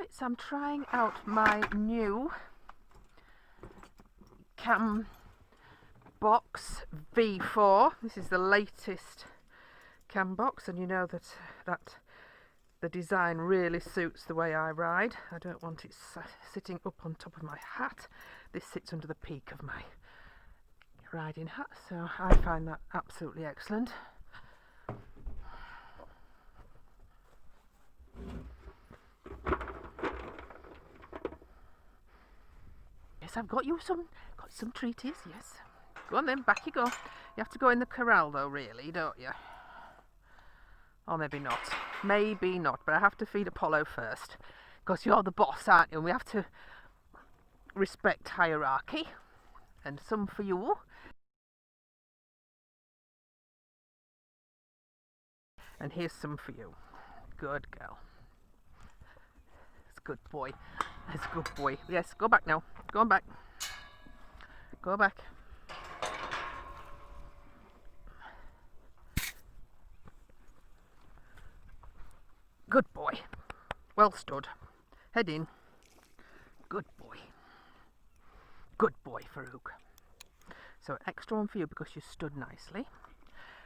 bits. I'm trying out my new Cam box V4. This is the latest Cam box, and you know that the design really suits the way I ride. I don't want it sitting up on top of my hat. This sits under the peak of my riding hat, so I find that absolutely excellent. Yes, I've got you some treaties, yes. Go on then, back you go. You have to go in the corral though, really, don't you? Or maybe not. Maybe not, but I have to feed Apollo first. Because you're the boss, aren't you? And we have to respect hierarchy. And some for you. And here's some for you. Good girl. It's a good boy. It's a good boy. Yes, go back now. Go on back. Go back. Good boy. Well stood. Head in. Good boy. Good boy, Farouk. So an extra one for you because you stood nicely.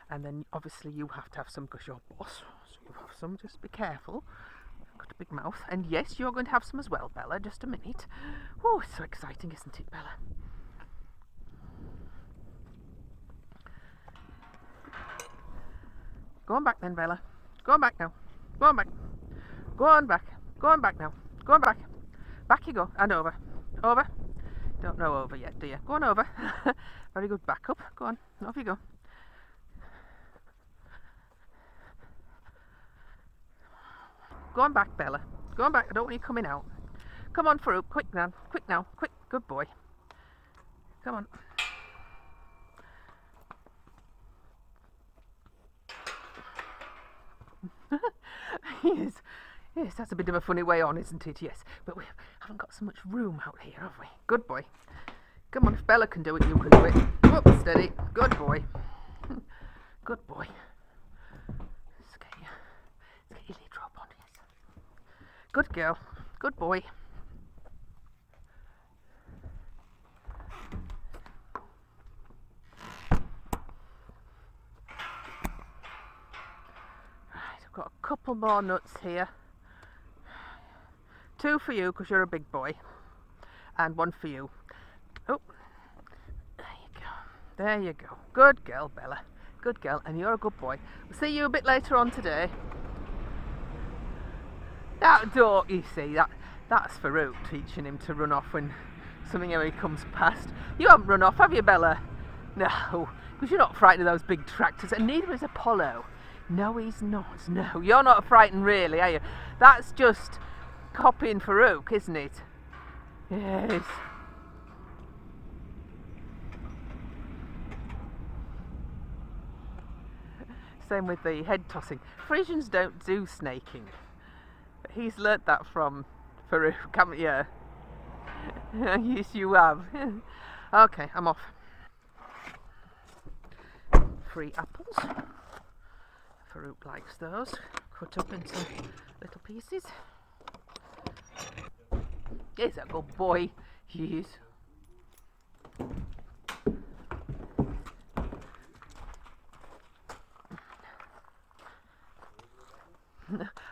And then obviously you have to have some because you're boss. So you have some, just be careful. Got a big mouth. And yes, you're going to have some as well, Bella. Just a minute. Oh, it's so exciting, isn't it, Bella? Go on back then, Bella. Go on back now. Go on back. Go on back. Go on back now. Go on back. Back you go. And over. Over. Don't know over yet, do you? Go on over. Very good. Back up. Go on. Off you go. Go on back, Bella. Go on back. I don't want you coming out. Come on, Farouk. Quick now. Quick now. Quick. Good boy. Come on. Yes. Yes, that's a bit of a funny way on, isn't it? Yes. But we haven't got so much room out here, have we? Good boy. Come on, if Bella can do it, you can do it. Up, steady. Good boy. Good boy. Let's get your lid rope on, yes. Good girl. Good boy. Right, I've got a couple more nuts here. 2 for you because you're a big boy, and 1 for you. Oh, there you go. There you go. Good girl, Bella. Good girl, and you're a good boy. We'll see you a bit later on today. That door, you see, that's Farouk teaching him to run off when something heavy comes past. You haven't run off, have you, Bella? No, because you're not frightened of those big tractors, and neither is Apollo. No, he's not. No, you're not frightened, really, are you? That's just copying Farouk, isn't it? Yes. Same with the head tossing. Friesians don't do snaking. But he's learnt that from Farouk, haven't you? Yes, you have. Okay, I'm off. 3 apples. Farouk likes those. Cut up into little pieces. He's a good boy. He is.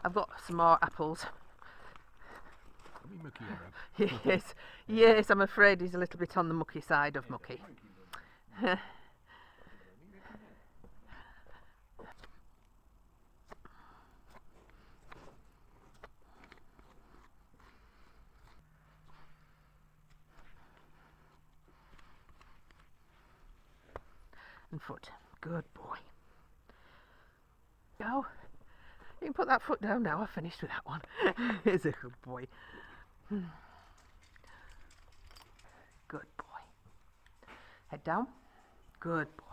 I've got some more apples. Mucky Arab. Yes, yes, I'm afraid he's a little bit on the mucky side of mucky. And foot. Good boy. Go. You can put that foot down now. I've finished with that one. He's a good boy. Good boy. Head down. Good boy.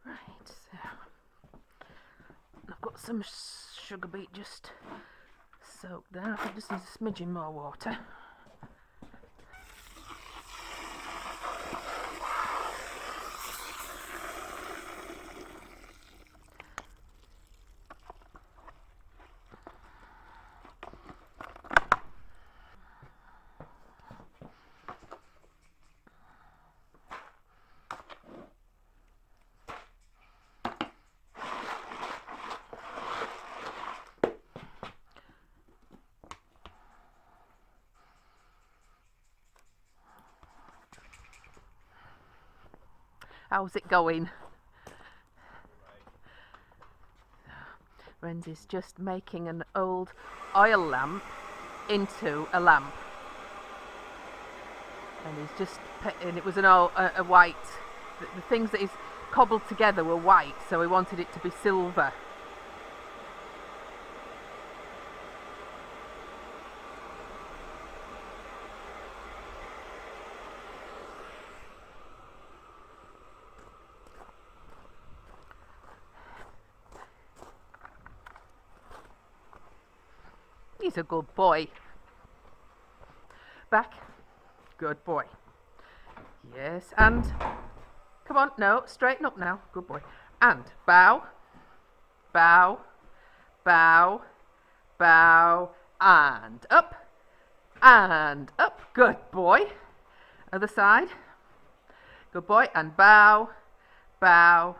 Right, so I've got some sugar beet just soaked down. I just need a smidgen more water. How's it going? Renz is just making an old oil lamp into a lamp. And he's just, and it was an old, a white, the things that he's cobbled together were white, so he wanted it to be silver. He's a good boy. Back. Good boy. Yes, and come on, no, straighten up now. Good boy. And bow, bow, bow, bow, and up, and up. Good boy. Other side. Good boy. And bow, bow,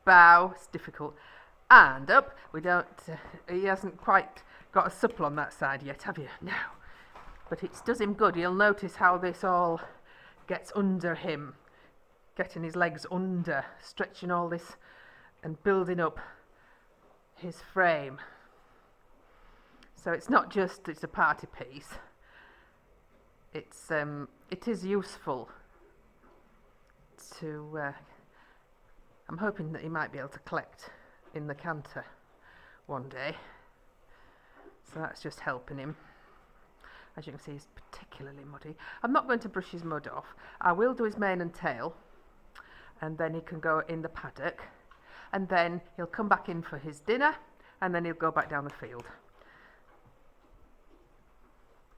bow. It's difficult. And up. We don't, he hasn't quite got a supple on that side yet, have you? No. But it does him good. You'll notice how this all gets under him, getting his legs under, stretching all this and building up his frame. So it's not just it's a party piece. It is useful to. I'm hoping that he might be able to collect in the canter one day. So that's just helping him. As you can see, he's particularly muddy. I'm not going to brush his mud off. I will do his mane and tail, and then he can go in the paddock, and then he'll come back in for his dinner, and then he'll go back down the field.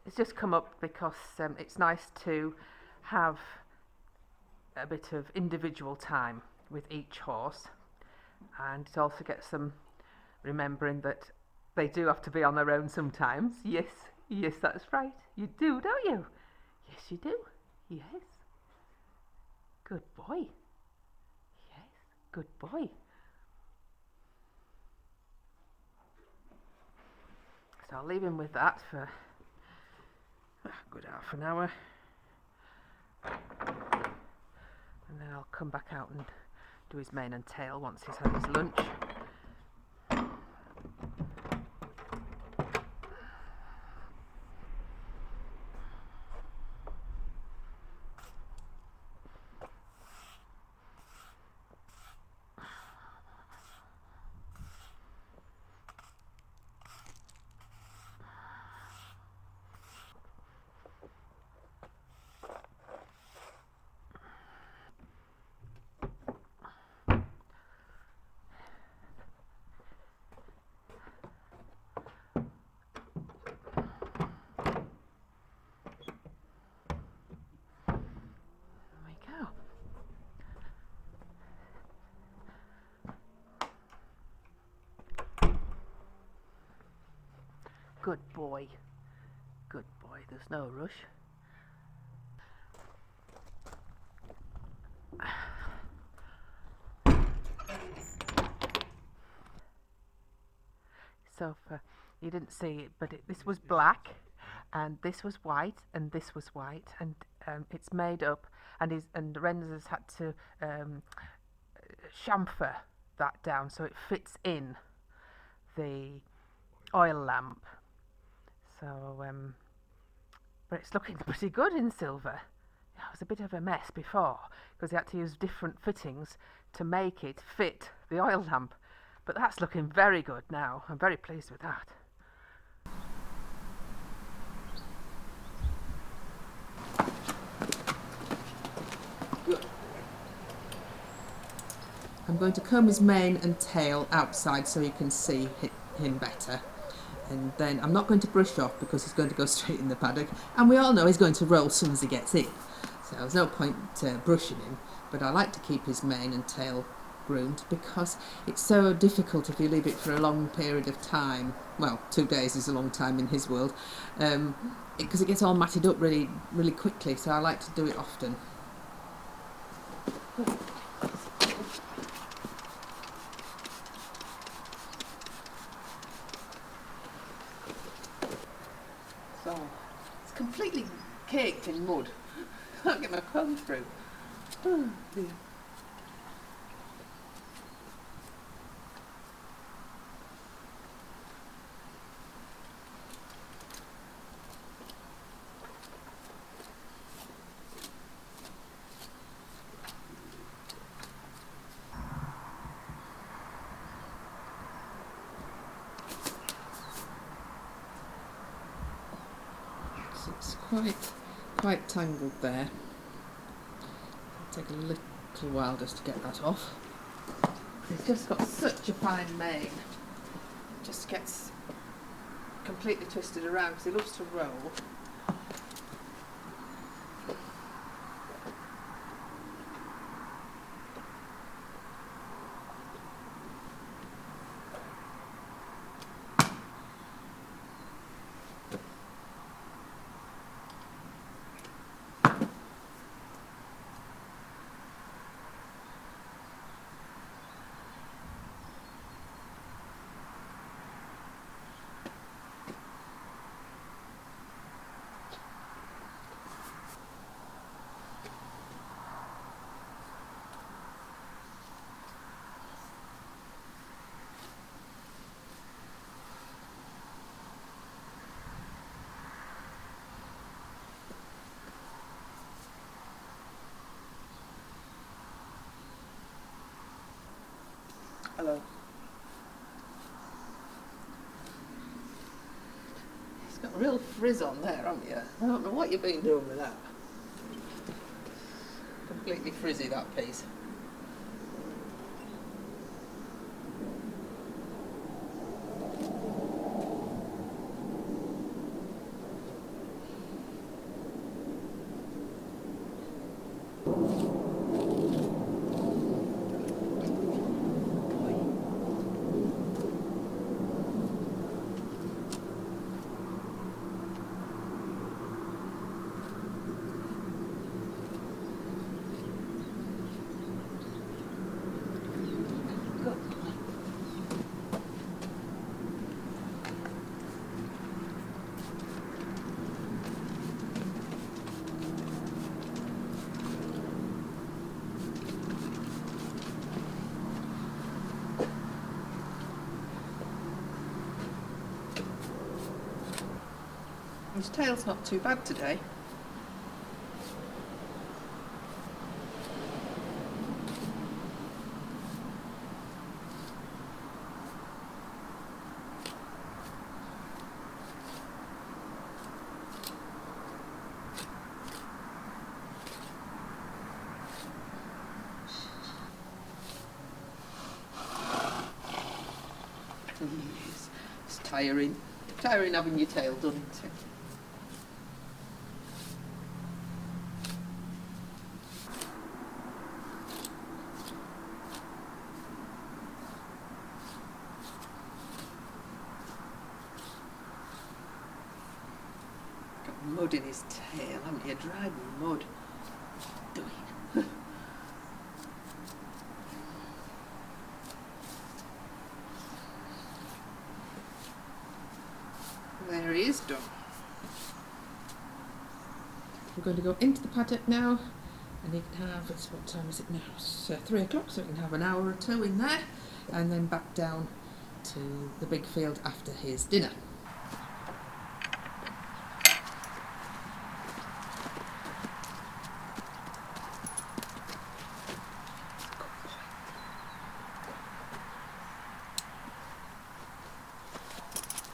It's just come up because it's nice to have a bit of individual time with each horse, and it also gets them remembering that they do have to be on their own sometimes. Yes, yes, that's right. You do, don't you? Yes, you do. Yes. Good boy. Yes, good boy. So I'll leave him with that for a good half an hour. And then I'll come back out and do his mane and tail once he's had his lunch. Good boy. Good boy. There's no rush. So you didn't see it, but this was black, and this was white, and this was white, and it's made up, and Renz has had to chamfer that down so it fits in the oil lamp. So, but it's looking pretty good in silver. It was a bit of a mess before because he had to use different fittings to make it fit the oil lamp. But that's looking very good now. I'm very pleased with that. Good. I'm going to comb his mane and tail outside so you can see him better. And then I'm not going to brush off because he's going to go straight in the paddock, and we all know he's going to roll as soon as he gets in, so there's no point brushing him. But I like to keep his mane and tail groomed because it's so difficult if you leave it for a long period of time. Well, 2 days is a long time in his world, because it gets all matted up really, really quickly, so I like to do it often. So, it's completely caked in mud. Can't get my comb through. Oh dear. It's quite tangled there. It'll take a little while just to get that off. He's just got such a fine mane. Just gets completely twisted around because he loves to roll. Hello. It's got a real frizz on there, haven't you? I don't know what you've been doing with that. Completely frizzy, that piece. His tail's not too bad today. It's tiring. Tiring having your tail done, isn't it? Got mud in his tail, haven't you? Dried mud. What's he doing? There he is done. We're going to go into the paddock now, and he can have, what time is it now? It's 3 o'clock, so he can have an hour or two in there, and then back down to the big field after his dinner.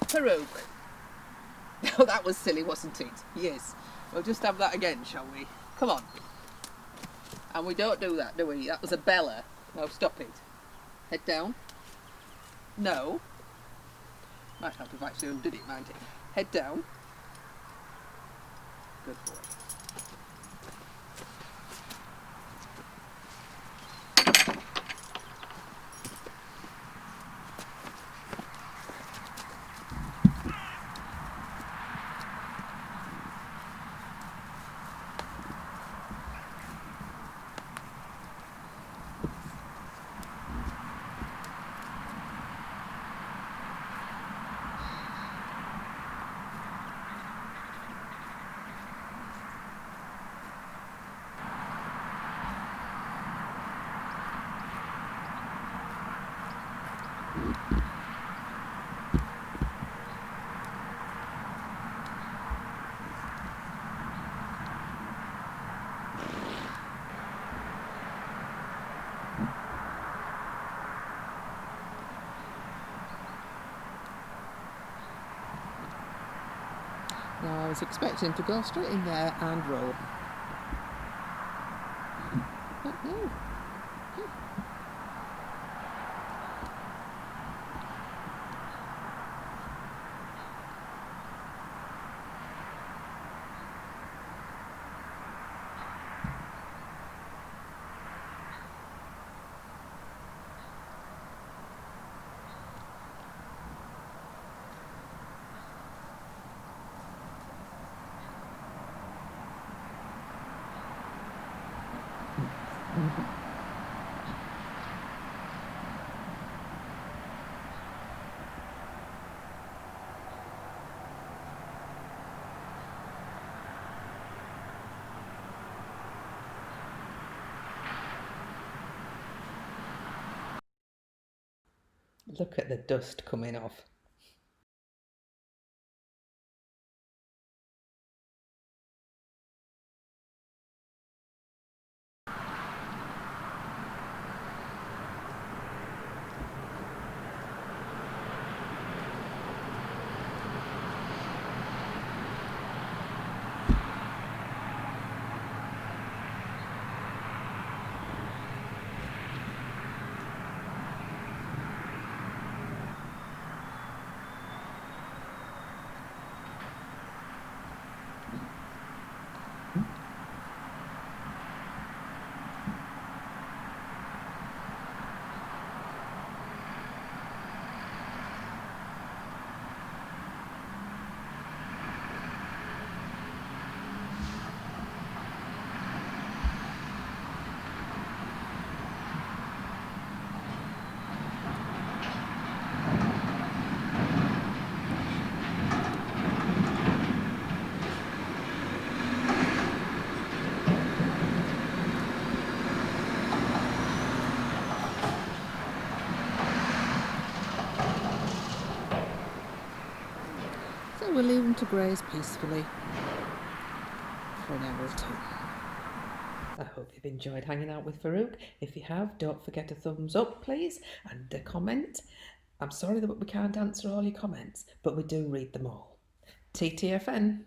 Farouk. Oh, that was silly, wasn't it? Yes. We'll just have that again, shall we? Come on. And we don't do that, do we? That was a bella. No, stop it. Head down. No. Might help if I actually undid it, might it? Head down. Good boy. I was expecting to go straight in there and roll. But no. Look at the dust coming off. So we'll leave them to graze peacefully for an hour or two. I hope you've enjoyed hanging out with Farouk. If you have, don't forget a thumbs up, please, and a comment. I'm sorry that we can't answer all your comments, but we do read them all. TTFN.